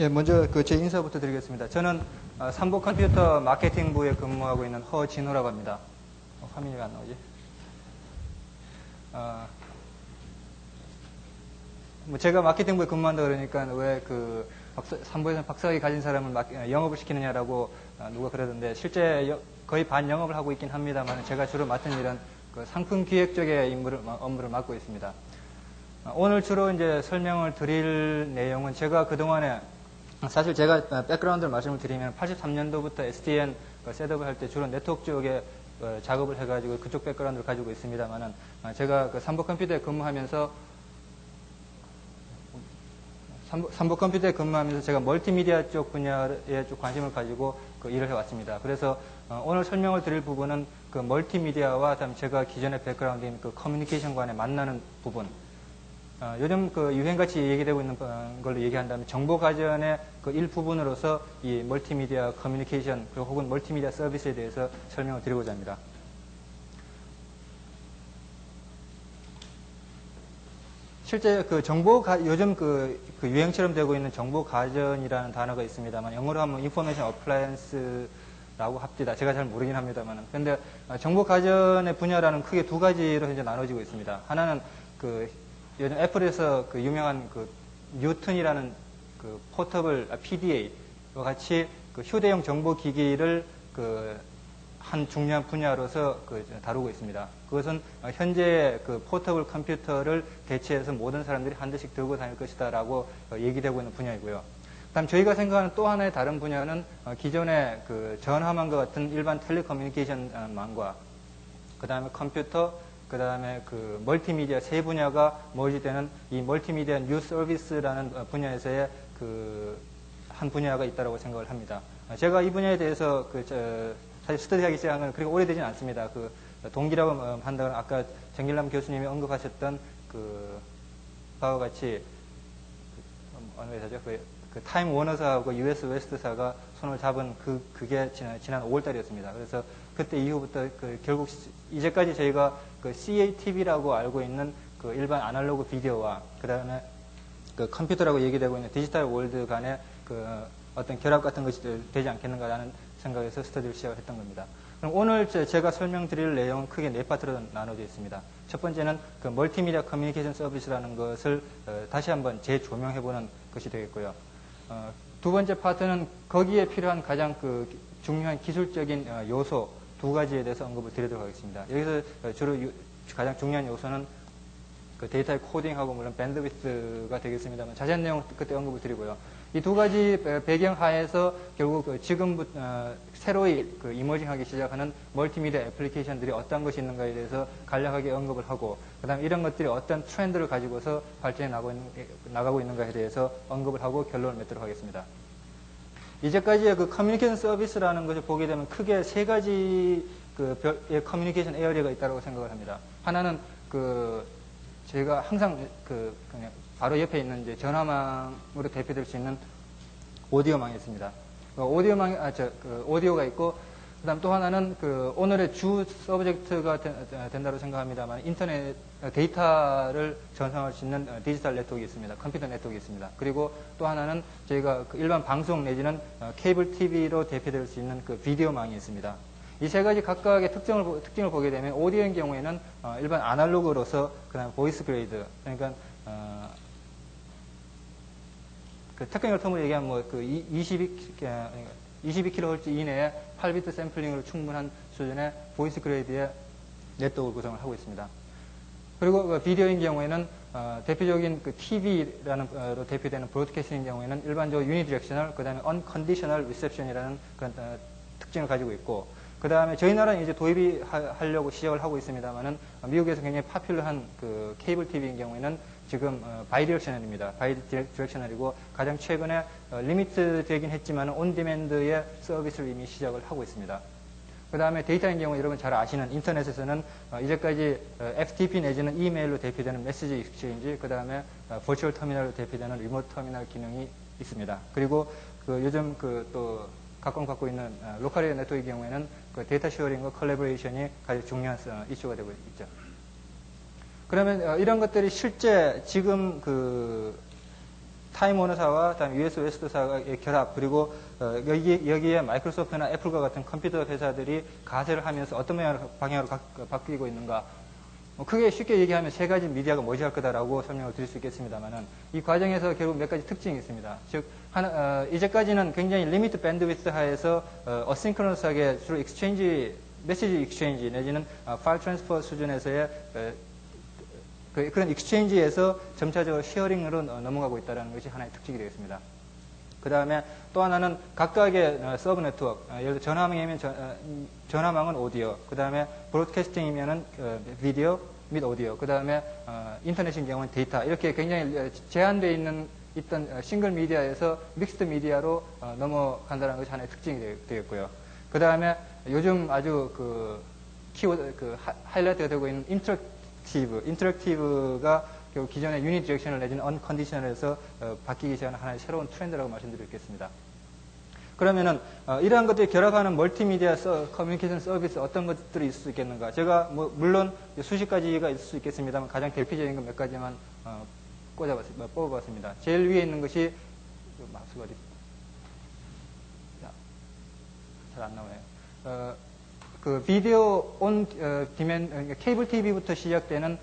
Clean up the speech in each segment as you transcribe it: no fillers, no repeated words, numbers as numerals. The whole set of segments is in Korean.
예, 먼저 제 인사부터 드리겠습니다. 저는 삼보 컴퓨터 마케팅부에 근무하고 있는 허진호라고 합니다. 화면이 왜 안 나오지? 뭐 제가 마케팅부에 근무한다 그러니까 왜 삼보에서 박사학위 가진 사람을 영업을 시키느냐라고 누가 그러던데 실제 거의 반 영업을 하고 있긴 합니다만 제가 주로 맡은 일은 상품 기획 쪽의 업무를 맡고 있습니다. 오늘 주로 이제 설명을 드릴 내용은 제가 그동안에 사실 제가 백그라운드를 말씀을 드리면 83년도부터 SDN 셋업을 할 때 주로 네트워크 쪽에 작업을 해가지고 그쪽 백그라운드를 가지고 있습니다만은 제가 삼보 컴퓨터에 근무하면서 제가 멀티미디어 쪽 분야에 좀 관심을 가지고 일을 해왔습니다. 그래서 오늘 설명을 드릴 부분은 멀티미디어와 다음에 제가 기존의 백그라운드인 커뮤니케이션관에 만나는 부분. 요즘 유행같이 얘기되고 있는 걸로 얘기한다면 정보가전의 일부분으로서 이 멀티미디어 커뮤니케이션 그리고 혹은 멀티미디어 서비스에 대해서 설명을 드리고자 합니다. 실제 요즘 유행처럼 되고 있는 정보가전이라는 단어가 있습니다만 영어로 하면 인포메이션 어플라이언스라고 합디다. 제가 잘 모르긴 합니다만. 근데 정보가전의 분야라는 크게 두 가지로 이제 나눠지고 있습니다. 하나는 요즘 애플에서 유명한 뉴튼이라는 포터블 PDA와 같이 휴대용 정보기기를 한 중요한 분야로서 다루고 있습니다. 그것은 현재 포터블 컴퓨터를 대체해서 모든 사람들이 한 대씩 들고 다닐 것이다라고 얘기되고 있는 분야이고요. 다음 저희가 생각하는 또 하나의 다른 분야는 기존의 전화망과 같은 일반 텔레커뮤니케이션망과 그 다음에 컴퓨터 그 다음에 멀티미디어 세 분야가 머지되는 이 멀티미디어 뉴 서비스라는 분야에서의 한 분야가 있다고 생각을 합니다. 제가 이 분야에 대해서 사실 스터디하기 시작한 건 그렇게 오래되진 않습니다. 동기라고 한다면 아까 정길남 교수님이 언급하셨던 바와 같이 어느 회사죠? 타임 워너사하고 US 웨스트사가 손을 잡은 그게 지난 5월달이었습니다. 그래서 그때 이후부터 결국 이제까지 저희가 CATV라고 알고 있는 일반 아날로그 비디오와 그 다음에 컴퓨터라고 얘기되고 있는 디지털 월드 간의 어떤 결합 같은 것이 되지 않겠는가라는 생각에서 스터디를 시작을 했던 겁니다. 그럼 오늘 제가 설명드릴 내용은 크게 네 파트로 나눠져 있습니다. 첫 번째는 멀티미디어 커뮤니케이션 서비스라는 것을 다시 한번 재조명해보는 것이 되겠고요. 두 번째 파트는 거기에 필요한 가장 중요한 기술적인 요소 두 가지에 대해서 언급을 드리도록 하겠습니다. 여기서 주로 가장 중요한 요소는 데이터의 코딩하고 물론 밴드위스가 되겠습니다만 자세한 내용은 그때 언급을 드리고요. 이 두 가지 배경 하에서 결국 지금부터 새로이 이머징하기 시작하는 멀티미디어 애플리케이션들이 어떤 것이 있는가에 대해서 간략하게 언급을 하고 그 다음에 이런 것들이 어떤 트렌드를 가지고서 발전해 나가고 있는가에 대해서 언급을 하고 결론을 맺도록 하겠습니다. 이제까지의 커뮤니케이션 서비스라는 것을 보게 되면 크게 세 가지 별의 커뮤니케이션 에어리어가 있다고 생각을 합니다. 하나는 저희가 항상 그냥 바로 옆에 있는 이제 전화망으로 대표될 수 있는 오디오망이 있습니다. 오디오가 있고, 그 다음 또 하나는 오늘의 주 서브젝트가 된다고 생각합니다만 인터넷 데이터를 전송할 수 있는 디지털 네트워크가 있습니다. 컴퓨터 네트워크가 있습니다. 그리고 또 하나는 저희가 일반 방송 내지는 케이블 TV로 대표될 수 있는 비디오망이 있습니다. 이 세 가지 각각의 특징을 보게 되면 오디오인 경우에는 일반 아날로그로서 그다음 보이스 그레이드 그러니까 테크니컬 텀으로 얘기하면 22kHz 이내에 8비트 샘플링으로 충분한 수준의 보이스 그레이드의 네트워크를 구성을 하고 있습니다. 그리고 비디오인 경우에는 대표적인 TV라는 대표되는 브로드캐스트인 경우에는 일반적으로 유니디렉셔널 그다음에 언컨디셔널 리셉션이라는 그런 특징을 가지고 있고 그 다음에 저희 나라는 이제 도입이 하려고 시작을 하고 있습니다만은 미국에서 굉장히 파퓰러한 케이블 TV인 경우에는 지금 바이디렉셔널입니다. 바이디렉셔널이고 가장 최근에 리미트 되긴 했지만 온디맨드의 서비스를 이미 시작을 하고 있습니다. 그 다음에 데이터인 경우 여러분 잘 아시는 인터넷에서는 이제까지 FTP 내지는 이메일로 대표되는 메시지 익스체인지 그 다음에 버추얼 터미널로 대표되는 리모트 터미널 기능이 있습니다. 그리고 요즘 또 각광 받고 있는 로컬 에리어 네트워크의 경우에는 데이터 쉐어링과 컬래버레이션이 가장 중요한 이슈가 되고 있죠. 그러면 이런 것들이 실제 지금 타임워너사와 그다음에 US 웨스트사의 결합 그리고 여기에 마이크로소프트나 애플과 같은 컴퓨터 회사들이 가세를 하면서 어떤 방향으로 바뀌고 있는가. 크게 쉽게 얘기하면 세 가지 미디어가 머지할 거다라고 설명을 드릴 수 있겠습니다만은 이 과정에서 결국 몇 가지 특징이 있습니다. 즉, 이제까지는 굉장히 리미트 밴드위스 하에서 어싱크러너스하게 주로 메시지 익스체인지 내지는 파일 트랜스퍼 수준에서의 그런 익스체인지에서 점차적으로 쉐어링으로 넘어가고 있다는 것이 하나의 특징이 되겠습니다. 그 다음에 또 하나는 각각의 서브 네트워크, 예를 들어 전화망이면 전화망은 오디오, 그 다음에 브로드캐스팅이면은 비디오 및 오디오, 그 다음에 인터넷인 경우는 데이터, 이렇게 굉장히 제한되어 있던 싱글 미디어에서 믹스드 미디어로 넘어간다는 것이 하나의 특징이 되겠고요. 그 다음에 요즘 아주 하이라이트가 되고 있는 인터랙티브가 결국 기존의 유닛 디렉셔널 내지는 언컨디셔널에서 바뀌기 시작하는 하나의 새로운 트렌드라고 말씀드리겠습니다. 그러면은 이러한 것들이 결합하는 멀티미디어 커뮤니케이션 서비스 어떤 것들이 있을 수 있겠는가? 제가 물론 수십 가지가 있을 수 있겠습니다만 가장 대표적인 것 몇 가지만 뽑아봤습니다. 제일 위에 있는 것이 마우스가 어디? 잘 안 나와요. 비디오 온 디맨 케이블 TV부터 시작되는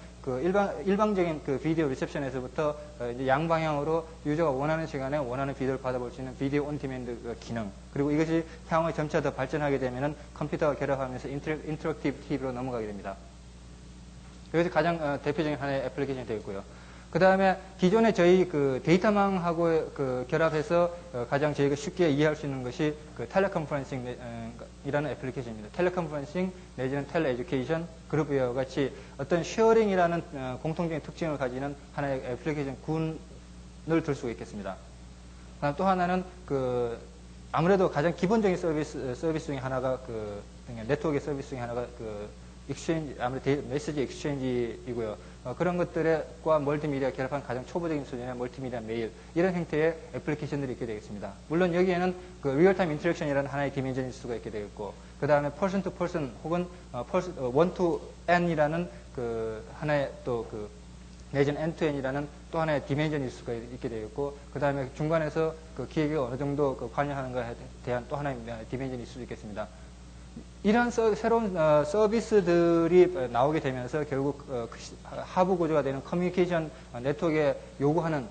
일방적인 비디오 리셉션에서부터 이제 양방향으로 유저가 원하는 시간에 원하는 비디오를 받아볼 수 있는 비디오 온 디맨드 기능. 그리고 이것이 향후에 점차 더 발전하게 되면은 컴퓨터와 결합하면서 인터랙티브 TV로 넘어가게 됩니다. 이것이 가장 대표적인 하나의 애플리케이션이 되겠고요. 그 다음에 기존에 저희 데이터망하고 결합해서 가장 저희가 쉽게 이해할 수 있는 것이 텔레컨퍼런싱이라는 애플리케이션입니다. 텔레컨퍼런싱 내지는 텔레에듀케이션, 그룹웨어 같이 어떤 쉐어링이라는 공통적인 특징을 가지는 하나의 애플리케이션 군을 들 수가 있겠습니다. 그다음 또 하나는 아무래도 가장 기본적인 서비스 중에 하나가 네트워크의 서비스 중에 하나가 익스체인지, 아무래도 메시지 익스체인지이고요. 그런 것들과 멀티미디어 결합한 가장 초보적인 수준의 멀티미디어 메일, 이런 형태의 애플리케이션들이 있게 되겠습니다. 물론 여기에는 리얼타임 인터랙션이라는 하나의 디멘전이 있을 수가 있게 되겠고, 그 다음에 퍼슨 투 퍼슨 혹은 원 투 N이라는 하나의 내지는 N to N이라는 또 하나의 디멘전이 있을 수가 있게 되겠고, 그 다음에 중간에서 기획이 어느 정도 관여하는가에 대한 또 하나의 디멘전이 있을 수 있겠습니다. 이런 새로운 서비스들이 나오게 되면서 결국 하부 구조가 되는 커뮤니케이션 네트워크에 요구하는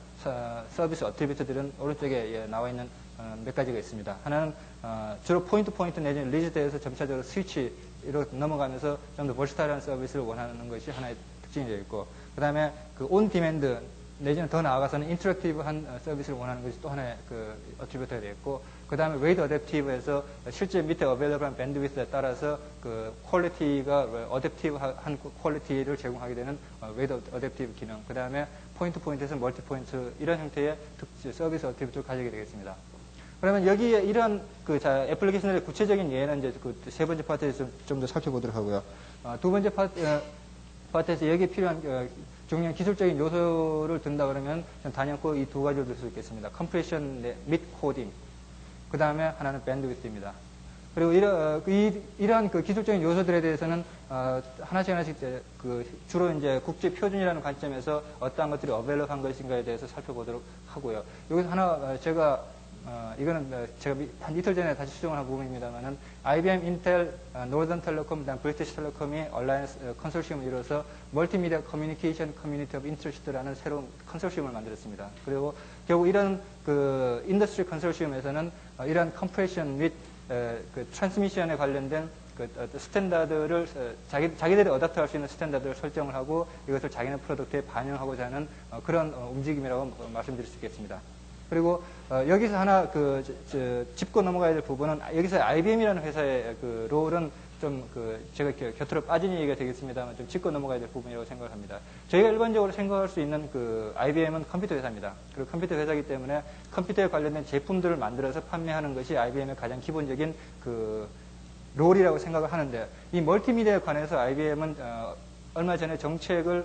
서비스 어트리뷰트들은 오른쪽에 나와 있는 몇 가지가 있습니다. 하나는 주로 포인트 내지는 리즈드에서 점차적으로 스위치로 넘어가면서 좀 더 버스타일한 서비스를 원하는 것이 하나의 특징이 되어 있고, 그 다음에 온 디맨드 내지는 더 나아가서는 인터랙티브한 서비스를 원하는 것이 또 하나의 어트리뷰트가 되어 있고, 그 다음에 웨이트 어댑티브에서 실제 밑에 어베일러블한 밴드위스에 따라서 퀄리티가 어댑티브한 퀄리티를 제공하게 되는 웨이트 어댑티브 기능, 그 다음에 포인트에서 멀티 포인트, 이런 형태의 서비스 어트리뷰트를 가지게 되겠습니다. 그러면 여기에 이런 애플리케이션의 구체적인 예는 이제 세 번째 파트에서 좀 더 살펴보도록 하고요. 두 번째 파트에서 여기에 필요한 중요한 기술적인 요소를 든다 그러면 단연코 이 두 가지를 들 수 있겠습니다. 컴프레션 및 코딩. 그 다음에 하나는 밴드위드입니다. 그리고 이러한 기술적인 요소들에 대해서는 하나씩 주로 이제 국제 표준이라는 관점에서 어떠한 것들이 어벨럽한 것인가에 대해서 살펴보도록 하고요. 여기서 하나 이거는 제가 한 이틀 전에 다시 수정을 한 부분입니다만은 IBM, 인텔, 노던 텔레콤, 그다음 브리티시 텔레콤이 얼라이언스 컨소시엄을 이뤄서 멀티미디어 커뮤니케이션 커뮤니티 오브 인터레스트라는 새로운 컨소시엄을 만들었습니다. 그리고 결국 이런 인더스트리 컨소시엄에서는 이러한 컴프레션 및 트랜스미션에 관련된 스탠다드를 자기들이 어댑트할 수 있는 스탠다드를 설정을 하고 이것을 자기네 프로덕트에 반영하고자 하는 그런 움직임이라고 말씀드릴 수 있겠습니다. 그리고 여기서 하나 짚고 넘어가야 될 부분은 여기서 IBM이라는 회사의 롤은 좀 제가 곁으로 빠진 얘기가 되겠습니다만 좀 짚고 넘어가야 될 부분이라고 생각을 합니다. 저희가 일반적으로 생각할 수 있는 IBM은 컴퓨터 회사입니다. 그리고 컴퓨터 회사이기 때문에 컴퓨터에 관련된 제품들을 만들어서 판매하는 것이 IBM의 가장 기본적인 롤이라고 생각을 하는데, 이 멀티미디어에 관해서 IBM은 얼마 전에 정책을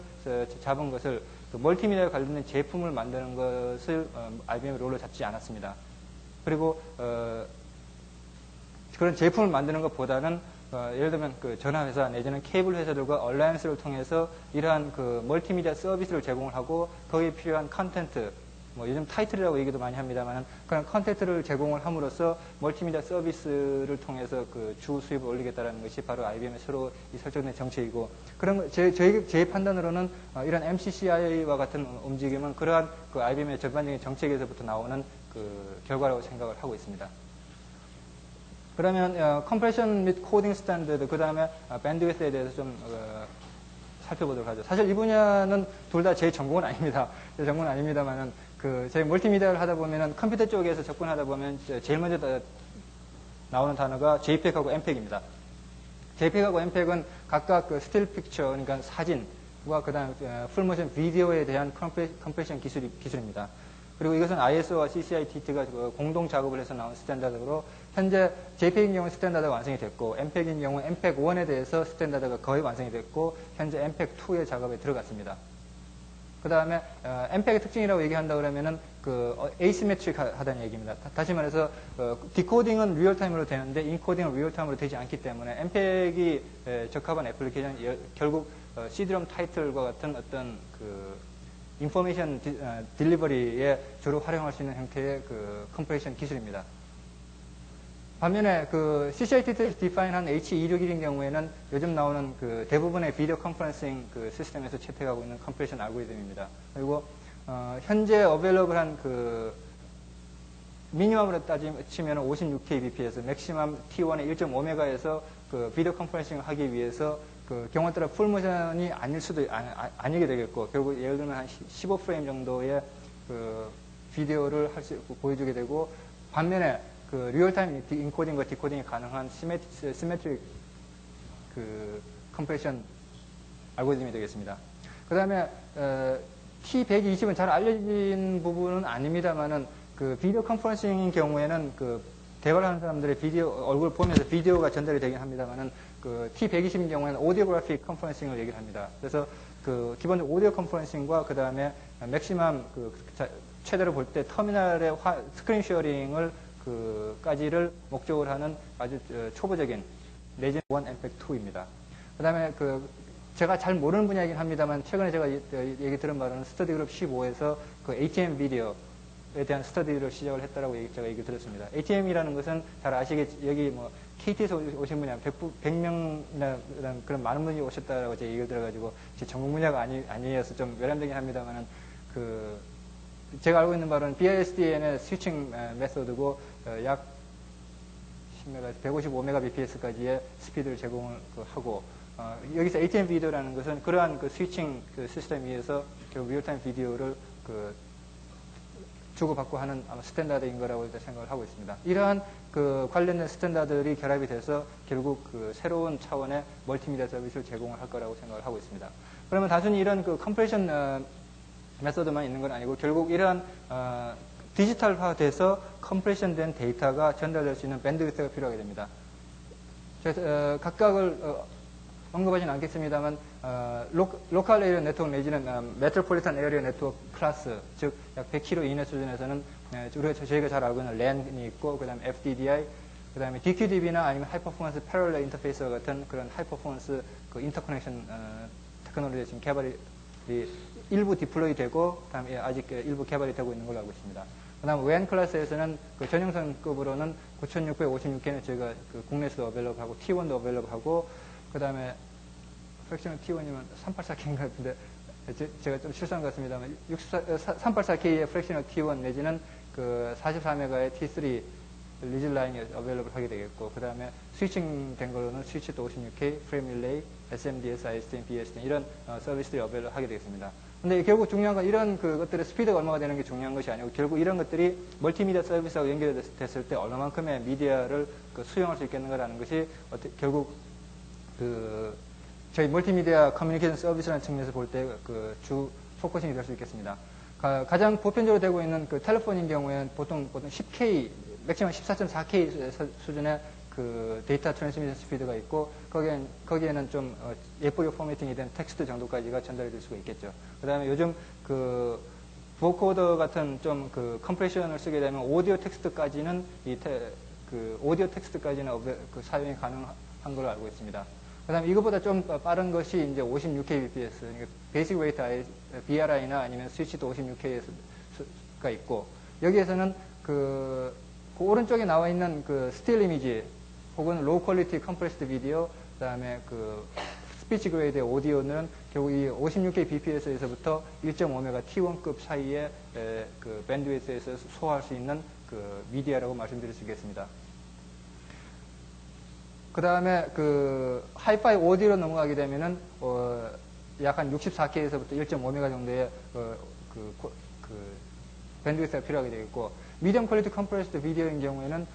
잡은 것을 멀티미디어에 관련된 제품을 만드는 것을 IBM의 롤로 잡지 않았습니다. 그리고 그런 제품을 만드는 것보다는 예를 들면 전화회사 내지는 케이블 회사들과 얼라이언스를 통해서 이러한 멀티미디어 서비스를 제공을 하고 거기에 필요한 컨텐트 뭐 요즘 타이틀이라고 얘기도 많이 합니다만 그런 컨텐츠를 제공을 함으로써 멀티미디어 서비스를 통해서 그 주 수입을 올리겠다는 것이 바로 IBM의 새로 이 설정된 정책이고 그런 제 판단으로는 이런 MCCI와 같은 움직임은 그러한 그 IBM의 전반적인 정책에서부터 나오는 그 결과라고 생각을 하고 있습니다. 그러면 컴프레션 및 코딩 스탠더드 그 다음에 밴드위스에 대해서 좀 살펴보도록 하죠. 사실 이 분야는 둘 다 제 전공은 아닙니다. 제 전공은 아닙니다만은 제 멀티미디어를 하다 보면은 컴퓨터 쪽에서 접근하다 보면 제일 먼저 나오는 단어가 JPEG하고 MPEG입니다. JPEG하고 MPEG은 각각 그 스틸 픽처 그러니까 사진과 그다음 풀모션 비디오에 대한 컴프레션 기술입니다. 그리고 이것은 ISO와 CCITT가 공동 작업을 해서 나온 스탠다드로 현재 JPEG인 경우는 스탠다드가 완성이 됐고 MPEG인 경우는 MPEG-1에 대해서 스탠다드가 거의 완성이 됐고 현재 MPEG-2의 작업에 들어갔습니다. 그 다음에 MPEG의 특징이라고 얘기한다 그러면은 에이시메트릭 하다는 얘기입니다. 다시 말해서 디코딩은 리얼타임으로 되는데 인코딩은 리얼타임으로 되지 않기 때문에 MPEG이 적합한 애플리케이션은 결국 CD-ROM 타이틀과 같은 어떤 인포메이션 딜리버리에 주로 활용할 수 있는 형태의 컴프레션 기술입니다. 반면에 CCITT에서 디파인한 H261인 경우에는 요즘 나오는 대부분의 비디오 컨퍼런싱 시스템에서 채택하고 있는 컴프레션 알고리즘입니다. 그리고 현재 어베일러블한 미니멈으로 치면 56kbps, 맥시멈 T1의 1.5메가에서 비디오 컨퍼런싱을 하기 위해서 경우에 따라 풀모션이 아니게 되겠고, 결국 예를 들면 한 15프레임 정도의 비디오를 보여주게 되고, 반면에 리얼타임 인코딩과 디코딩이 가능한 시메트릭 컴프레션 알고리즘이 되겠습니다. 그 다음에 T120은 잘 알려진 부분은 아닙니다만은 비디오 컨퍼런싱인 경우에는 대화를 하는 사람들의 얼굴 보면서 비디오가 전달이 되긴 합니다만은 T120인 경우에는 오디오그래픽 컨퍼런싱을 얘기를 합니다. 그래서 기본적으로 오디오 컨퍼런싱과 그 다음에 맥시멈 최대로 볼 때 터미널의 스크린 쉐어링을 까지를 목적으로 하는 아주 초보적인 내지는 1 MPEG-2입니다. 그 다음에 제가 잘 모르는 분야이긴 합니다만 최근에 제가 얘기 들은 바로는 스터디 그룹 15에서 ATM 비디오에 대한 스터디를 시작을 했다라고 제가 얘기 들었습니다. ATM이라는 것은 잘 아시겠지, 여기 KT에서 오신 분이 한 100명이나 그런 많은 분이 오셨다라고 제가 얘기를 들어가지고 제 전공 분야가 아니어서 좀 외람되긴 합니다만은 제가 알고 있는 바로는 BISDN의 스위칭 메소드고 약 155Mbps까지의 스피드를 제공을 하고 여기서 ATM 비디오라는 것은 그러한 스위칭 시스템 위에서 결국 리얼타임 비디오를 주고받고 하는 아마 스탠다드인 거라고 생각을 하고 있습니다. 이러한 관련된 스탠다드들이 결합이 돼서 결국 새로운 차원의 멀티미디어 서비스를 제공을 할 거라고 생각을 하고 있습니다. 그러면 단순히 이런 컴프레션 메소드만 있는 건 아니고 결국 이러한 디지털화돼서 컴프레션된 데이터가 전달될 수 있는 밴드위스가 필요하게 됩니다. 각각을 언급하지는 않겠습니다만 로컬 에리어 네트워크 내지는 메트로폴리탄 에리어 네트워크 클래스, 즉 약 100km 이내 수준에서는 저희가 잘 알고 있는 LAN이 있고 그 다음에 FDDI, 그 다음에 DQDB나 아니면 하이퍼포먼스 패럴렐 인터페이스와 같은 그런 하이퍼포먼스 인터커넥션 테크놀로지 지금 개발이 일부 디플로이 되고 그다음에 아직 일부 개발이 되고 있는 걸로 알고 있습니다. 그다음 WAN 클래스에서는 전용선급으로는 9656K는 저희가 국내에서도 어벨러블하고 T1도 어벨러블하고 그다음에 프랙셔널 T1이면 384K인 것 같은데 제가 좀 실수한 것 같습니다만 384K의 프랙셔널 T1 내지는 44메가의 T3 리즐 라인이 어벨러블 하게 되겠고 그 다음에 스위칭 된 걸로는 스위치 또 56K, 프레임 릴레이, SMDS, ISDN, BSDN 이런 서비스들이 어벨러블 하게 되겠습니다. 근데 결국 중요한 건 이런 것들의 스피드가 얼마가 되는 게 중요한 것이 아니고 결국 이런 것들이 멀티미디어 서비스하고 연결됐을 때 얼마만큼의 미디어를 수용할 수 있겠는가라는 것이 결국 저희 멀티미디어 커뮤니케이션 서비스라는 측면에서 볼 때 주 포커싱이 될 수 있겠습니다. 가장 보편적으로 되고 있는 텔레폰인 경우에는 보통 10K, 맥시멈 14.4K 수준의 데이터 트랜스미션 스피드가 있고 거기에는 좀 예쁘게 포매팅이 된 텍스트 정도까지가 전달이 될 수가 있겠죠. 그 다음에 요즘 보코더 같은 좀 컴프레션을 쓰게 되면 오디오 텍스트까지는 사용이 가능한 걸로 알고 있습니다. 그 다음에 이것보다 좀 빠른 것이 이제 56kbps, 그러니까 베이직 웨이트 BRI나 아니면 스위치도 56K에서 있고, 여기에서는 그 오른쪽에 나와 있는 그 스틸 이미지 혹은 로우 퀄리티 컴프레스드 비디오, 그다음에 그 스피치 그레이드의 오디오는 결국 이 56kbps에서부터 1.5메가 T1급 사이의 그 밴드위스에서 소화할 수 있는 그 미디어라고 말씀드릴 수 있겠습니다. 그 다음에 그 하이파이 오디오로 넘어가게 되면은 약 한 64K에서부터 1.5메가 정도의 밴드위스가 필요하게 되겠고, 미디엄 퀄리티 컴프레스드 비디오인 경우에는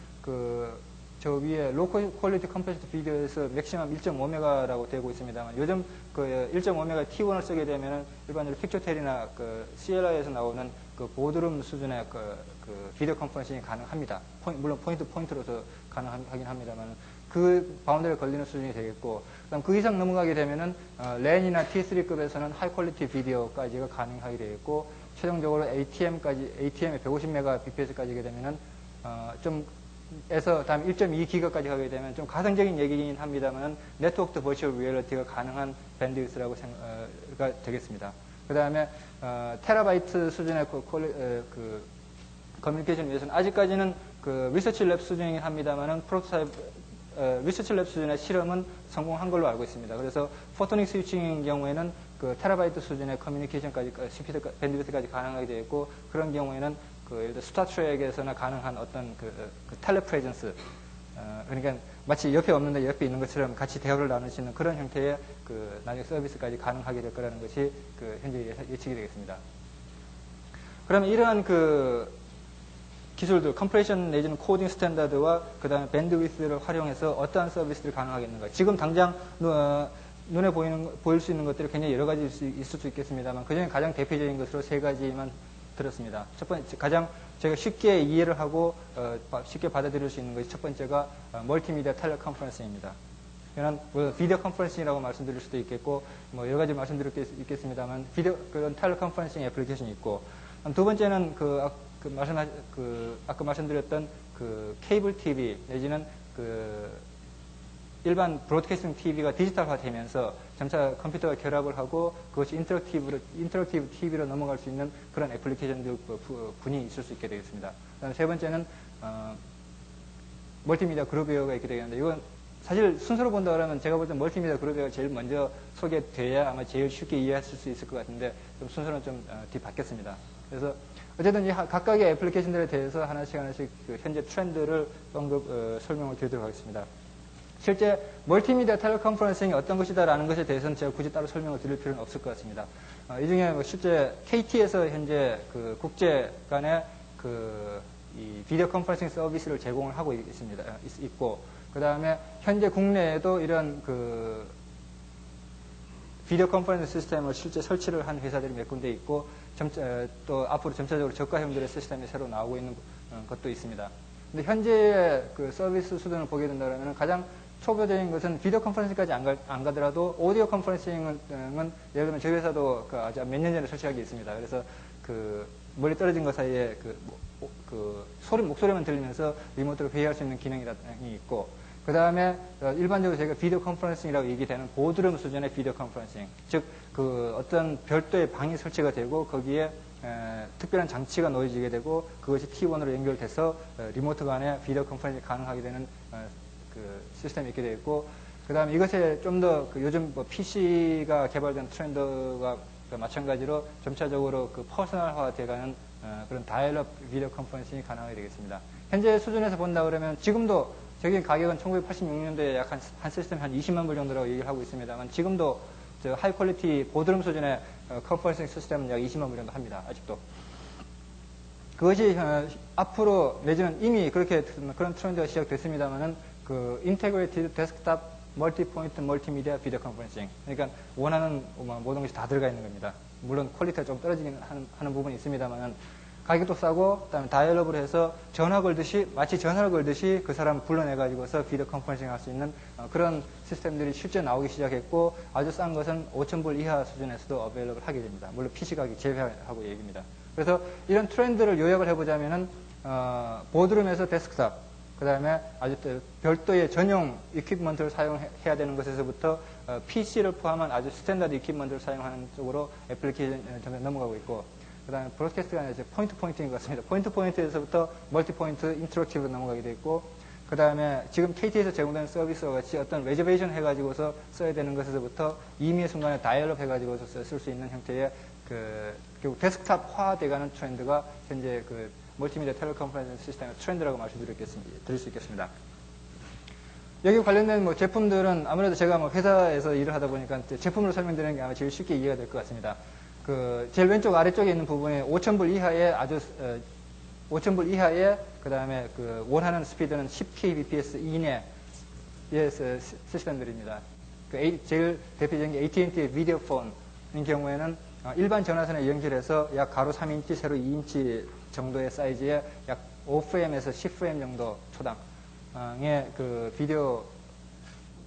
저 위에 로우 퀄리티 컴프레스드 비디오에서 맥시멈 1.5메가라고 되고 있습니다만, 요즘 그 1.5메가 T1을 쓰게 되면은 일반적으로 픽처텔이나 그 CLI에서 나오는 그 보드룸 수준의 그 비디오 컨퍼런싱이 가능합니다. 물론 포인트 포인트로서 가능하긴 합니다만, 그 바운더리에 걸리는 수준이 되겠고, 그다음 그 이상 넘어가게 되면은 랜이나 T3급에서는 하이 퀄리티 비디오까지가 가능하게 되겠고, 최종적으로 ATM의 150mbps까지 게 되면은 다음 1.2기가까지 가게 되면 좀 가상적인 얘기긴 합니다만 네트워크 버추얼 리얼리티가 가능한 밴드위스라고 가 되겠습니다. 그 다음에 테라바이트 수준의 그 커뮤니케이션 위해서는 아직까지는 그 리서치 랩 수준이긴 합니다만은 리서치 랩 수준의 실험은 성공한 걸로 알고 있습니다. 그래서 포토닉 스위칭인 경우에는 그 테라바이트 수준의 커뮤니케이션까지 스피드 밴드위스까지 가능하게 되어 있고, 그런 경우에는 그 예를 들어 스타트랙에서나 가능한 어떤 그 텔레프레젠스, 그러니까 마치 옆에 없는데 옆에 있는 것처럼 같이 대화를 나눌 수 있는 그런 형태의 그 나중에 서비스까지 가능하게 될 거라는 것이 그 현재 예측이 되겠습니다. 그러면 이러한 그 기술들, 컴프레션 내지는 코딩 스탠다드와 그 다음에 밴드위스를 활용해서 어떠한 서비스들이 가능하겠는가. 지금 당장 눈에 보일 수 있는 것들이 굉장히 여러 가지 있을 수 있겠습니다만, 그 중에 가장 대표적인 것으로 세 가지만 들었습니다. 첫 번째, 가장 제가 쉽게 이해를 하고 쉽게 받아들일 수 있는 것이 첫 번째가 멀티미디어 텔레컨퍼런싱입니다. 이런 비디오 컨퍼런싱이라고 말씀드릴 수도 있겠고, 뭐 여러 가지 말씀드릴 게 있겠습니다만, 그런 텔레컨퍼런싱 애플리케이션이 있고, 두 번째는 아까 말씀드렸던 그 케이블 TV 내지는 그 일반 브로드캐스팅 TV가 디지털화 되면서 점차 컴퓨터와 결합을 하고 그것이 인터랙티브 TV로 넘어갈 수 있는 그런 애플리케이션들 분이 있을 수 있게 되겠습니다. 그다음 세 번째는 멀티미디어 그룹웨어가 있게 되겠는데, 이건 사실 순서로 본다 그러면 제가 볼 때 멀티미디어 그룹웨어가 제일 먼저 소개돼야 아마 제일 쉽게 이해하실 수 있을 것 같은데, 좀 순서는 좀 뒤바뀌었습니다. 그래서 어쨌든 이 각각의 애플리케이션들에 대해서 하나씩 그 현재 트렌드를 설명을 드리도록 하겠습니다. 실제 멀티미디어 텔레컨퍼런싱이 어떤 것이다라는 것에 대해서는 제가 굳이 따로 설명을 드릴 필요는 없을 것 같습니다. 이 중에 실제 KT에서 현재 그 국제 간의 이 비디오 컨퍼런싱 서비스를 제공을 하고 있고, 그 다음에 현재 국내에도 이런 그 비디오 컨퍼런싱 시스템을 실제 설치를 한 회사들이 몇 군데 있고, 또 앞으로 점차적으로 저가형들의 시스템이 새로 나오고 있는 것도 있습니다. 근데 현재의 그 서비스 수준을 보게 된다면 가장 초보적인 것은 비디오 컨퍼런싱까지 안 가더라도 오디오 컨퍼런싱은 예를 들면 저희 회사도 아주 몇 년 전에 설치한 게 있습니다. 그래서 그 멀리 떨어진 것 사이에 목소리만 들리면서 리모트로 회의할 수 있는 기능이 있고, 그 다음에 일반적으로 저희가 비디오 컨퍼런싱이라고 얘기되는 보드룸 수준의 비디오 컨퍼런싱, 즉 그 어떤 별도의 방이 설치가 되고 거기에 특별한 장치가 놓여지게 되고 그것이 T1으로 연결돼서 리모트 간에 비디오 컨퍼런싱이 가능하게 되는 그 시스템이 있게 되어 있고, 그 다음에 이것에 좀 더 요즘 PC가 개발된 트렌드와 마찬가지로 점차적으로 그 퍼스널화 돼가는 그런 다이얼업 비디오 컨퍼런싱이 가능하게 되겠습니다. 현재 수준에서 본다 그러면 지금도 저기 가격은 1986년도에 약 한 시스템 한 20만 불 정도라고 얘기를 하고 있습니다만, 지금도 하이 퀄리티 보드룸 수준의 컨퍼런싱 시스템은 약 20만 불 정도 합니다. 아직도. 그것이 앞으로 내지는 이미 그런 트렌드가 시작됐습니다만은 그 인테그레이티드 데스크탑 멀티포인트 멀티미디어 비디오 컨퍼런싱, 그러니까 원하는 모든 것이 다 들어가 있는 겁니다. 물론 퀄리티가 좀 떨어지긴 하는 부분이 있습니다만은 가격도 싸고, 그다음에 다이얼업을 해서 마치 전화를 걸듯이 그 사람 불러내가지고서 비디오 컨퍼런싱 할 수 있는 그런 시스템들이 실제 나오기 시작했고, 아주 싼 것은 5,000불 이하 수준에서도 어베일업을 하게 됩니다. 물론 PC 가격 제외하고 얘기입니다. 그래서 이런 트렌드를 요약을 해보자면은 보드룸에서 데스크탑, 그 다음에 아주 별도의 전용 이퀴프먼트를 사용해야 되는 것에서부터 PC를 포함한 아주 스탠다드 이퀴프먼트를 사용하는 쪽으로 애플리케이션 점점 넘어가고 있고, 그 그 다음에 브로드캐스트가 아니라 포인트 포인트인 것 같습니다. 포인트 포인트에서부터 멀티 포인트 인터랙티브로 넘어가게 돼 있고, 그 다음에 지금 KT에서 제공되는 서비스와 같이 어떤 레저베이션 해가지고서 써야 되는 것에서부터 임의의 순간에 다이얼업 해가지고서 쓸 수 있는 형태의 결국 데스크탑화 돼가는 트렌드가 현재 멀티미디어 텔레컨퍼런싱 시스템의 트렌드라고 드릴 수 있겠습니다. 여기 관련된 제품들은 아무래도 제가 회사에서 일을 하다 보니까 제품으로 설명드리는 게 아마 제일 쉽게 이해가 될 것 같습니다. 제일 왼쪽 아래쪽에 있는 부분에 5,000불 이하의 5,000불 이하의 그 다음에 원하는 스피드는 10kbps 이내의 시스템들입니다. 제일 대표적인 게 AT&T의 비디오 폰인 경우에는 일반 전화선에 연결해서 약 가로 3인치, 세로 2인치 정도의 사이즈의 약 5프레임에서 10프레임 정도 초당의 비디오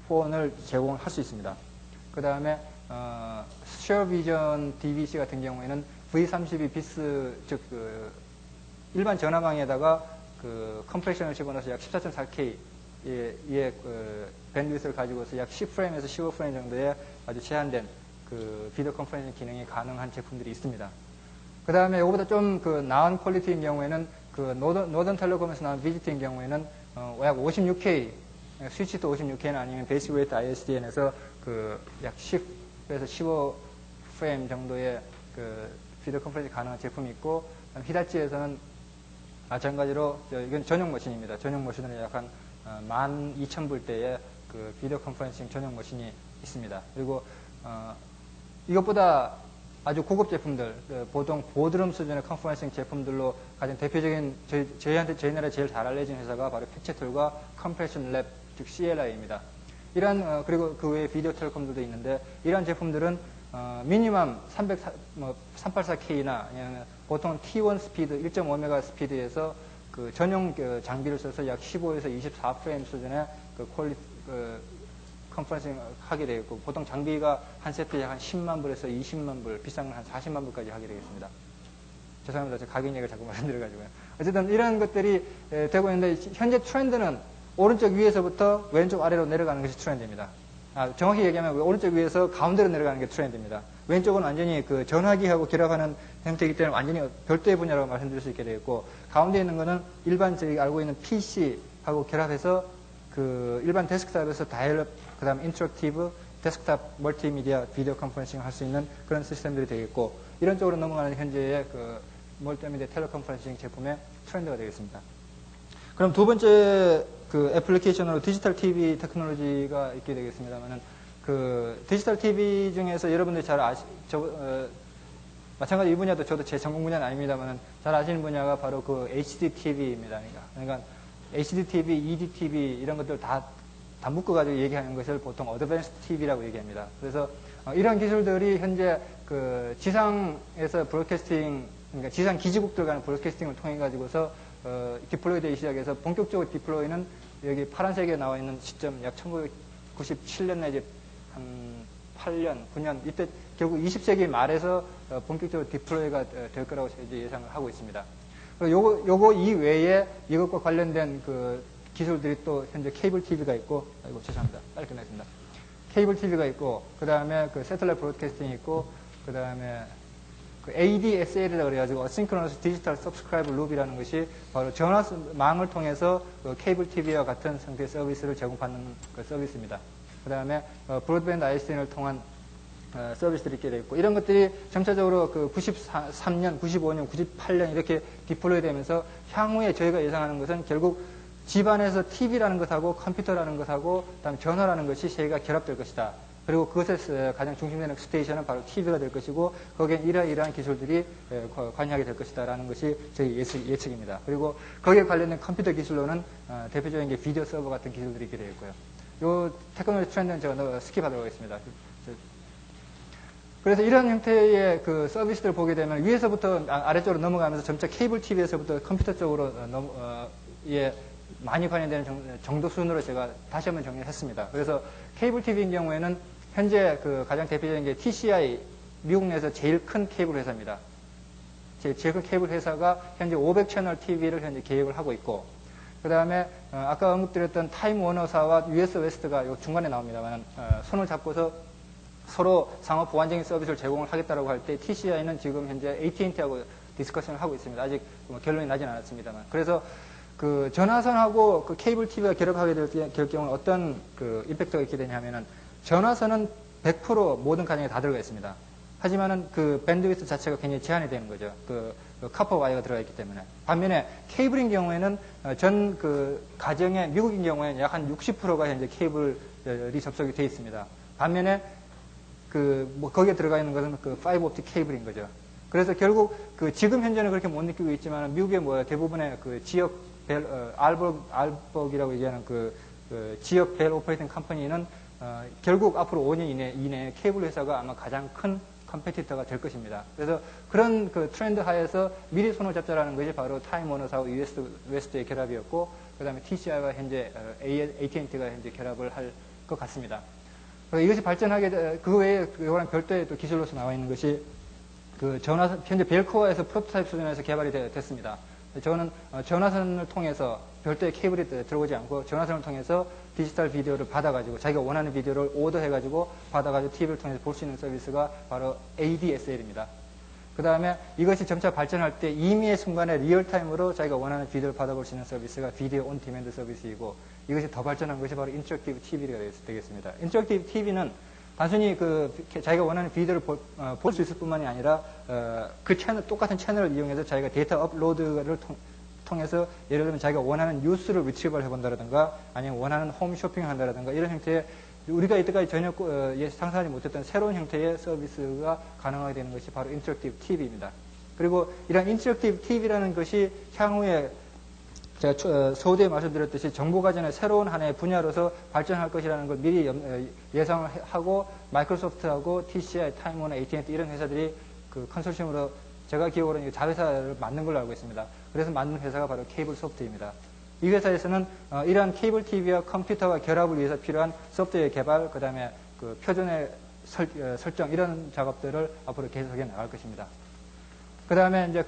폰을 제공할 수 있습니다. 그 다음에 쉐어비전 DVC 같은 경우에는 V32 비스, 즉 일반 전화망에다가 컴프레션을 집어넣어서 약 14.4K의 밴드위스를 가지고서 약 10프레임에서 15프레임 정도의 아주 제한된 비디오 컨퍼런싱 기능이 가능한 제품들이 있습니다. 그 다음에 이거보다 좀 나은 퀄리티인 경우에는 노던 텔레콤에서 나온 비지트인 경우에는 약 56K, 스위치도 56K나 아니면 베이직 웨이트 ISDN에서 약 10에서 15프레임 정도의 비디오 컨퍼런싱 가능한 제품이 있고, 히다치에서는 마찬가지로 이건 전용 머신입니다. 전용 머신으로 약 한 12,000불대의 비디오 컨퍼런싱 전용 머신이 있습니다. 그리고 이것보다 아주 고급 제품들, 보통 보드룸 수준의 컨퍼런싱 제품들로 가장 대표적인 저희 나라에 제일 잘 알려진 회사가 바로 팩채툴과 컴프레션 랩, 즉 CLI입니다. 그리고 그 외에 비디오 텔레콤들도 있는데, 이러한 제품들은 미니멈 384K나 아니면 보통 T1 스피드 1.5메가 스피드에서 전용 장비를 써서 약 15에서 24프레임 수준의 컨퍼런싱 하게 되겠고, 보통 장비가 한 세트에 한 10만 불에서 20만 불, 비싼 건 한 40만 불까지 하게 되겠습니다. 죄송합니다. 제가 가격 얘기를 자꾸 말씀드려가지고요. 어쨌든 이런 것들이 되고 있는데, 현재 트렌드는 오른쪽 위에서부터 왼쪽 아래로 내려가는 것이 트렌드입니다. 정확히 얘기하면 오른쪽 위에서 가운데로 내려가는 게 트렌드입니다. 왼쪽은 완전히 전화기하고 결합하는 형태이기 때문에 완전히 별도의 분야라고 말씀드릴 수 있게 되겠고, 가운데 있는 거는 일반 저희가 알고 있는 PC하고 결합해서 일반 데스크탑에서 다이얼업, 그 다음 인터랙티브, 데스크탑 멀티미디어 비디오 컨퍼런싱을 할 수 있는 그런 시스템들이 되겠고, 이런 쪽으로 넘어가는 현재의 멀티미디어 텔레컨퍼런싱 제품의 트렌드가 되겠습니다. 그럼 두 번째 애플리케이션으로 디지털 TV 테크놀로지가 있게 되겠습니다만은, 디지털 TV 중에서 여러분들이 잘 마찬가지 이 분야도 저도 제 전공 분야는 아닙니다만은 잘 아시는 분야가 바로 HD TV입니다. 그러니까 HD TV, ED TV 이런 것들 다 묶어가지고 얘기하는 것을 보통 어드밴스 TV라고 얘기합니다. 그래서 이런 기술들이 현재 지상에서 브로드캐스팅, 그러니까 지상 기지국들 간의 브로드캐스팅을 통해 가지고서 디플로이 되기 시작해서 본격적으로 디플로이는 여기 파란색에 나와 있는 시점 약 1997년 내지 한 8년, 9년 이때 결국 20세기 말에서 본격적으로 디플로이가 될 거라고 이제 예상을 하고 있습니다. 그리고 요거 이외에 이것과 관련된 기술들이 또 현재 케이블 TV가 있고, 죄송합니다. 빨리 끝내겠습니다. 케이블 TV가 있고, 그 다음에 새틀라이트 브로드캐스팅이 있고, 그 다음에 ADSL이라고 그래가지고 Asynchronous Digital Subscriber Loop이라는 것이 바로 전화망을 통해서 케이블 TV와 같은 상태의 서비스를 제공받는 서비스입니다. 그 다음에 브로드밴드 ISDN을 통한 서비스들이 있게 되어 있고, 이런 것들이 점차적으로 93년, 95년, 98년 이렇게 디플로이 되면서 향후에 저희가 예상하는 것은 결국 집안에서 TV라는 것하고 컴퓨터라는 것하고 그다음에 전화라는 것이 세 개가 결합될 것이다. 그리고 그것에 가장 중심되는 스테이션은 바로 TV가 될 것이고, 거기에 이러한 기술들이 관여하게 될 것이다라는 것이 저희 예측입니다. 그리고 거기에 관련된 컴퓨터 기술로는 대표적인 게 비디오 서버 같은 기술들이 있게 되어 있고요. 이 테크놀로지 트렌드는 제가 스킵하도록 하겠습니다. 그래서 이런 형태의 서비스들을 보게 되면 위에서부터 아래쪽으로 넘어가면서 점차 케이블 TV에서부터 컴퓨터 쪽으로 많이 관련되는 정도 순으로 제가 다시 한번 정리를 했습니다. 그래서 케이블 TV인 경우에는 현재 가장 대표적인 게 TCI, 미국 내에서 제일 큰 케이블 회사입니다. 제일 큰 케이블 회사가 현재 500채널 TV를 현재 계획을 하고 있고, 그 다음에 아까 언급드렸던 타임 워너사와 US 웨스트가 요 중간에 나옵니다만 손을 잡고서 서로 상호 보완적인 서비스를 제공을 하겠다라고 할 때 TCI는 지금 현재 AT&T하고 디스커션을 하고 있습니다. 아직 뭐 결론이 나진 않았습니다만. 그래서 그 전화선하고 그 케이블 TV가 결합하게 될 경우는 어떤 그 임팩트가 있게 되냐면은 전화선은 100% 모든 가정에 다 들어가 있습니다. 하지만은 그 밴드위스 자체가 굉장히 제한이 되는 거죠. 그 카퍼 와이어가 들어가 있기 때문에. 반면에 케이블인 경우에는 전 그 가정에 미국인 경우에는 약 한 60%가 현재 케이블이 접속이 되어 있습니다. 반면에 그 뭐 거기에 들어가 있는 것은 그 파이브 옵틱 케이블인 거죠. 그래서 결국 그 지금 현재는 그렇게 못 느끼고 있지만 미국의 뭐 대부분의 그 지역 벨 알벅이라고 얘기하는 그 지역 벨 오퍼레이팅 컴퍼니는 결국 앞으로 5년 이내에 케이블 회사가 아마 가장 큰 컴페티터가 될 것입니다. 그래서 그런 그 트렌드 하에서 미리 손을 잡자라는 것이 바로 타임 워너사하고 US 웨스트의 결합이었고, 그 다음에 TCI와 현재 AT&T가 현재 결합을 할 것 같습니다. 이것이 발전하게, 그 외에 이거랑 별도의 또 기술로서 나와 있는 것이 그 전화선, 현재 벨코어에서 프로토타입 수준에서 개발이 됐습니다. 저는 전화선을 통해서 별도의 케이블이 들어오지 않고 전화선을 통해서 디지털 비디오를 받아가지고 자기가 원하는 비디오를 오더해가지고 받아가지고 TV를 통해서 볼 수 있는 서비스가 바로 ADSL입니다. 그 다음에 이것이 점차 발전할 때 임의의 순간에 리얼타임으로 자기가 원하는 비디오를 받아볼 수 있는 서비스가 비디오 온 디맨드 서비스이고, 이것이 더 발전한 것이 바로 인터랙티브 TV가 되겠습니다. 인터랙티브 TV는 단순히 그 자기가 원하는 비디오를 볼 수 있을 뿐만이 아니라 그 채널, 똑같은 채널을 이용해서 자기가 데이터 업로드를 통해서 예를 들면 자기가 원하는 뉴스를 리트리버를 해본다라든가 아니면 원하는 홈 쇼핑을 한다라든가 이런 형태의 우리가 이때까지 전혀 상상하지 못했던 새로운 형태의 서비스가 가능하게 되는 것이 바로 인터랙티브 TV입니다. 그리고 이런 인터랙티브 TV라는 것이 향후에 제가 서두에 말씀드렸듯이 정보가전의 새로운 하나의 분야로서 발전할 것이라는 걸 미리 예상을 하고 마이크로소프트하고 TCI, 타임워너, AT&T 이런 회사들이 그 컨소시엄으로 제가 기억으로는 자회사를 만든 걸로 알고 있습니다. 그래서 만든 회사가 바로 케이블 소프트입니다. 이 회사에서는 이러한 케이블 TV와 컴퓨터와 결합을 위해서 필요한 소프트웨어 개발, 그 다음에 그 표준의 설정 이런 작업들을 앞으로 계속해 나갈 것입니다. 그 다음에 이제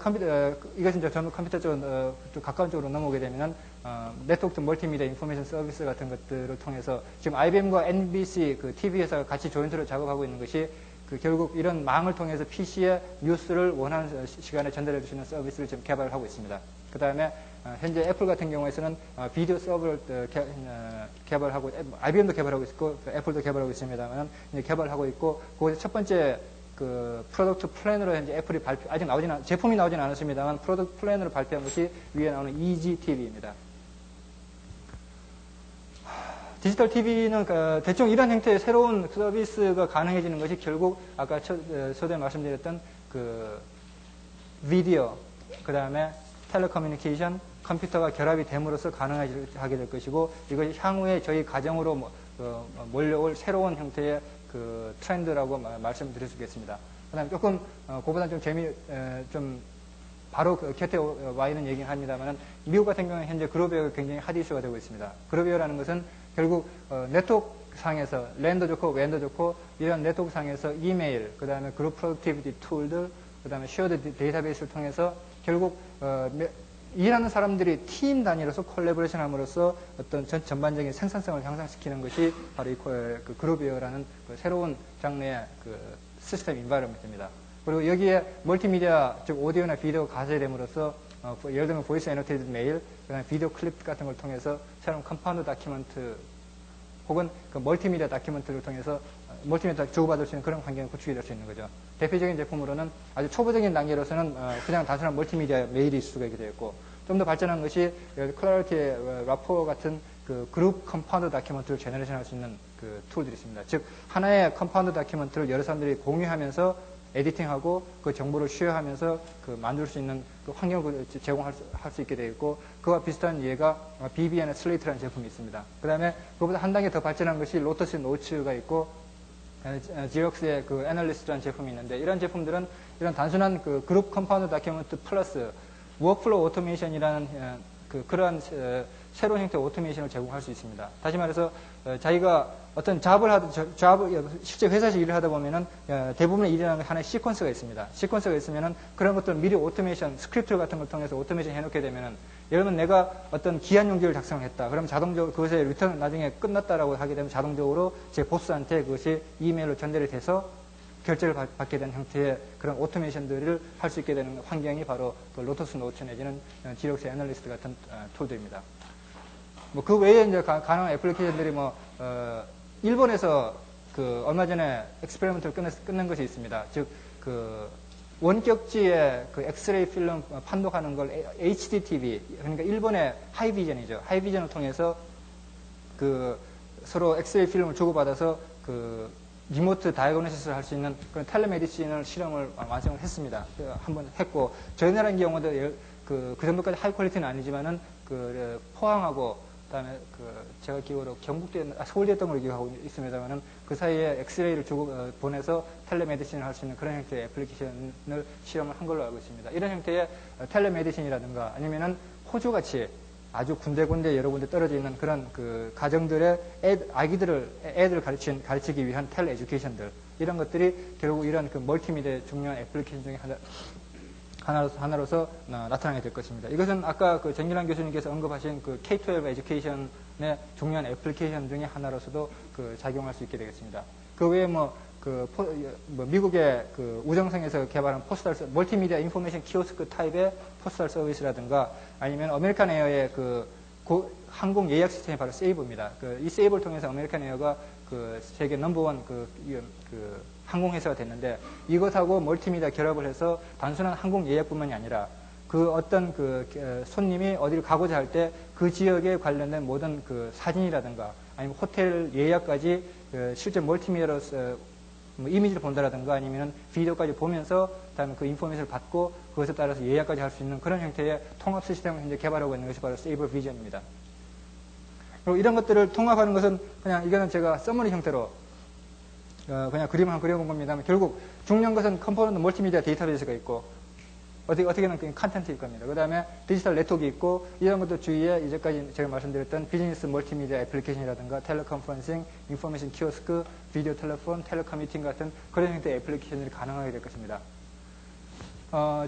이것은 이제 전문 컴퓨터 쪽으로 좀 가까운 쪽으로 넘어오게 되면은 네트워크 멀티미디어 인포메이션 서비스 같은 것들을 통해서 지금 IBM과 NBC 그 TV 회사가 같이 조인트로 작업하고 있는 것이 그 결국 이런 망을 통해서 PC에 뉴스를 원하는 시간에 전달해 주시는 서비스를 지금 개발을 하고 있습니다. 그 다음에 현재 애플 같은 경우에서는 비디오 서버를 개발하고, IBM도 개발하고 있고 애플도 개발하고 있습니다만 이제 개발하고 있고, 거기서 첫 번째 그 프로덕트 플랜으로 현재 애플이 아직 제품이 나오진 않았습니다만 프로덕트 플랜으로 발표한 것이 위에 나오는 EGTV입니다. 디지털 TV는 대충 이런 형태의 새로운 서비스가 가능해지는 것이 결국 아까 서두에 말씀드렸던 그 비디오, 그 다음에 텔레커뮤니케이션, 컴퓨터가 결합이 됨으로써 가능하게 될 것이고, 이것이 향후에 저희 가정으로 몰려올 새로운 형태의 그 트렌드라고 말씀드릴 수 있겠습니다. 그 다음에 조금 그보다 좀 바로 곁에 와 있는 얘기는 합니다만, 미국 같은 경우는 현재 그룹웨어가 굉장히 핫 이슈가 되고 있습니다. 그룹웨어라는 것은 결국 네트워크 상에서 랜도 좋고 웬도 좋고 이런 네트워크 상에서 이메일, 그 다음에 그룹 프로덕티비티 툴들, 그 다음에 쉐어드 데이터베이스를 통해서 결국 일하는 사람들이 팀 단위로서 콜래보레이션 함으로써 어떤 전반적인 생산성을 향상시키는 것이 바로 이 그룹웨어라는 그 새로운 장르의 그 시스템 인바이러먼트입니다. 그리고 여기에 멀티미디어, 즉 오디오나 비디오가 가세됨으로써 예를 들면 보이스 애노테이드 메일, 그다음에 비디오 클립 같은 걸 통해서 새로운 컴파운드 다큐멘트 혹은 그 멀티미디어 다큐멘트를 통해서 멀티미디어 주고받을 수 있는 그런 환경이 구축이 될 수 있는 거죠. 대표적인 제품으로는 아주 초보적인 단계로서는 그냥 단순한 멀티미디어 메일이 수가 있게 되었고, 좀 더 발전한 것이 클래리티의 라포 같은 그 그룹 컴파운드 다큐멘트를 제너레이션 할 수 있는 그 툴들이 있습니다. 즉 하나의 컴파운드 다큐멘트를 여러 사람들이 공유하면서 에디팅하고 그 정보를 쉐어하면서 그 만들 수 있는 그 환경을 제공할 수 있게 되어 있고, 그와 비슷한 예가 BBN의 슬레이트라는 제품이 있습니다. 그 다음에 그보다 한 단계 더 발전한 것이 로터스 노츠가 있고 지럭스의 그 애널리스트라는 제품이 있는데, 이런 제품들은 이런 단순한 그 그룹 컴파운드 다큐멘트 플러스 워크플로우 오토메이션이라는 그러한 새로운 형태의 오토메이션을 제공할 수 있습니다. 다시 말해서 자기가 어떤 실제 회사에서 일을 하다 보면은 대부분의 일이라는 게 하나의 시퀀스가 있습니다. 시퀀스가 있으면은 그런 것들을 미리 오토메이션, 스크립트 같은 걸 통해서 오토메이션 해놓게 되면은 예를 들면 내가 어떤 기한 용지를 작성을 했다. 그럼 자동적으로 그것의 리턴 나중에 끝났다라고 하게 되면 자동적으로 제 보스한테 그것이 이메일로 전달이 돼서 결제를 받게 된 형태의 그런 오토메이션들을 할 수 있게 되는 환경이 바로 그 로터스 노트 내지는 지력스 애널리스트 같은 툴들입니다. 뭐 그 외에 이제 가능한 애플리케이션들이 일본에서 얼마 전에 엑스페리먼트를 끝낸 것이 있습니다. 즉, 원격지에 엑스레이 필름 판독하는 걸 HDTV, 그러니까 일본의 하이비전이죠. 하이비전을 통해서 서로 엑스레이 필름을 주고받아서 리모트 다이어그노시스를 할 수 있는 그런 텔레메디신을 실험을 완성을 했습니다. 한번 했고, 저희 나라의 경우도 그 정도까지 하이 퀄리티는 아니지만은 포항하고 그다음에 제가 기억으로 경북대, 서울대였던 걸로 기억하고 있습니다만은 그 사이에 엑스레이를 보내서 텔레메디신을 할 수 있는 그런 형태의 애플리케이션을 실험을 한 걸로 알고 있습니다. 이런 형태의 텔레메디신이라든가 아니면은 호주같이 아주 군데군데 여러 군데 떨어져 있는 그런 가정들의 애들을 가르치기 위한 텔레 에듀케이션들, 이런 것들이 결국 이런 멀티미디어의 중요한 애플리케이션 중에 하나로서 나타나게 될 것입니다. 이것은 아까 정길환 교수님께서 언급하신 K-12 에듀케이션의 중요한 애플리케이션 중에 하나로서도 작용할 수 있게 되겠습니다. 그 외에 미국의 우정성에서 개발한 멀티미디어 인포메이션 키오스크 타입의 포스탈 서비스라든가 아니면 아메리칸 에어의 항공 예약 시스템이 바로 세이브입니다. 이 세이브를 통해서 아메리칸 에어가 세계 넘버원 항공회사가 됐는데, 이것하고 멀티미디어 결합을 해서 단순한 항공 예약뿐만이 아니라 어떤 손님이 어디를 가고자 할 때 그 지역에 관련된 모든 사진이라든가 아니면 호텔 예약까지 실제 멀티미디어로서 이미지를 본다라든가 아니면 비디오까지 보면서 그다음에 그 인포메이션을 받고 그것에 따라서 예약까지 할 수 있는 그런 형태의 통합 시스템을 현재 개발하고 있는 것이 바로 세이버 비전입니다. 그리고 이런 것들을 통합하는 것은 이거는 제가 서머리 형태로 그냥 그림을 한번 그려본 겁니다만, 결국 중요한 것은 컴포넌트 멀티미디어 데이터베이스가 있고 어떻게는 컨텐츠일 겁니다. 그 다음에 디지털 네트워크가 있고, 이런 것도 주위에 이제까지 제가 말씀드렸던 비즈니스 멀티미디어 애플리케이션이라든가 텔레컨퍼런싱, 인포메이션 키오스크, 비디오 텔레폰, 텔레커뮤팅 같은 그런 형태의 애플리케이션들이 가능하게 될 것입니다.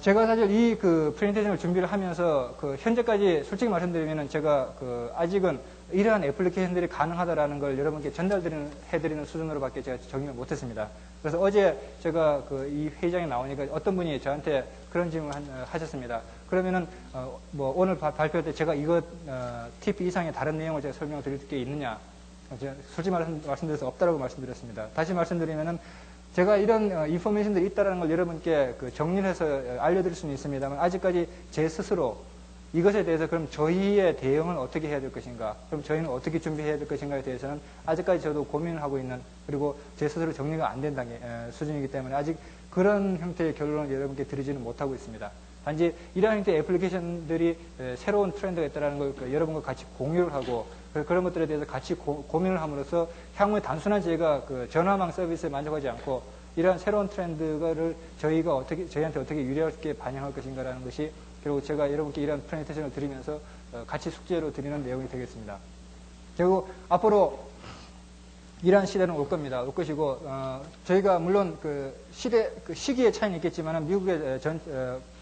제가 사실 이 프레젠테이션을 준비를 하면서 현재까지 솔직히 말씀드리면은 제가 아직은 이러한 애플리케이션들이 가능하다라는 걸 여러분께 해드리는 수준으로밖에 제가 적용을 못했습니다. 그래서 어제 제가 이 회의장에 나오니까 어떤 분이 저한테 그런 질문을 하셨습니다. 그러면은 오늘 발표할 때 제가 이거 팁 이상의 다른 내용을 제가 설명을 드릴 게 있느냐? 제가 솔직히 말씀드려서 없다라고 말씀드렸습니다. 다시 말씀드리면은 제가 이런 인포메이션들이 있다는 걸 여러분께 정리해서 알려드릴 수는 있습니다만, 아직까지 제 스스로 이것에 대해서 그럼 저희의 대응을 어떻게 해야 될 것인가, 그럼 저희는 어떻게 준비해야 될 것인가에 대해서는 아직까지 저도 고민을 하고 있는, 그리고 제 스스로 정리가 안 된 수준이기 때문에 아직 그런 형태의 결론을 여러분께 드리지는 못하고 있습니다. 단지 이러한 형태의 애플리케이션들이 새로운 트렌드가 있다는 걸 여러분과 같이 공유를 하고, 그런 것들에 대해서 같이 고민을 함으로써 향후에 단순한 저희가 전화망 서비스에 만족하지 않고 이러한 새로운 트렌드를 저희한테 어떻게 유리하게 반영할 것인가라는 것이 결국 제가 여러분께 이러한 프레젠테이션을 드리면서 같이 숙제로 드리는 내용이 되겠습니다. 결국 앞으로 이러한 시대는 올 겁니다. 올 것이고, 저희가 물론 시기의 차이는 있겠지만 미국의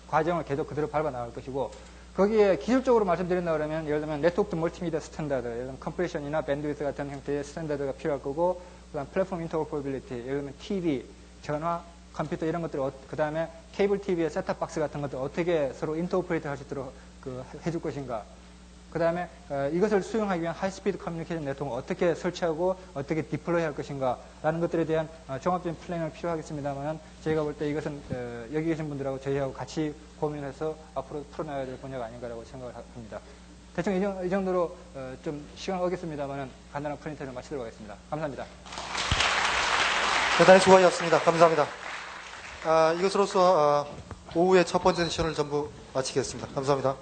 과정을 계속 그대로 밟아 나갈 것이고, 거기에 기술적으로 말씀드린다 그러면 예를 들면 네트워크 멀티미디어 스탠다드, 예를 들면 컴프레션이나 밴드위드 같은 형태의 스탠다드가 필요할 거고, 그다음 플랫폼 인터오퍼러빌리티, 예를 들면 TV, 전화, 컴퓨터 이런 것들, 그 다음에 케이블 TV의 셋탑 박스 같은 것들 어떻게 서로 인터오퍼레이트 할 수 있도록 해줄 것인가. 그 다음에 이것을 수용하기 위한 하이스피드 커뮤니케이션 네트워크를 어떻게 설치하고 어떻게 디플로이 할 것인가 라는 것들에 대한 종합적인 플랜을 필요하겠습니다만, 저희가 볼 때 이것은 여기 계신 분들하고 저희하고 같이 고민해서 앞으로 풀어나가야 될 분야가 아닌가라고 생각을 합니다. 대충 이 정도로 좀 시간을 얻겠습니다만 간단한 프레젠테이션을 마치도록 하겠습니다. 감사합니다. 대단히 수고하셨습니다. 감사합니다. 이것으로서 오후의 첫 번째 세션을 전부 마치겠습니다. 감사합니다.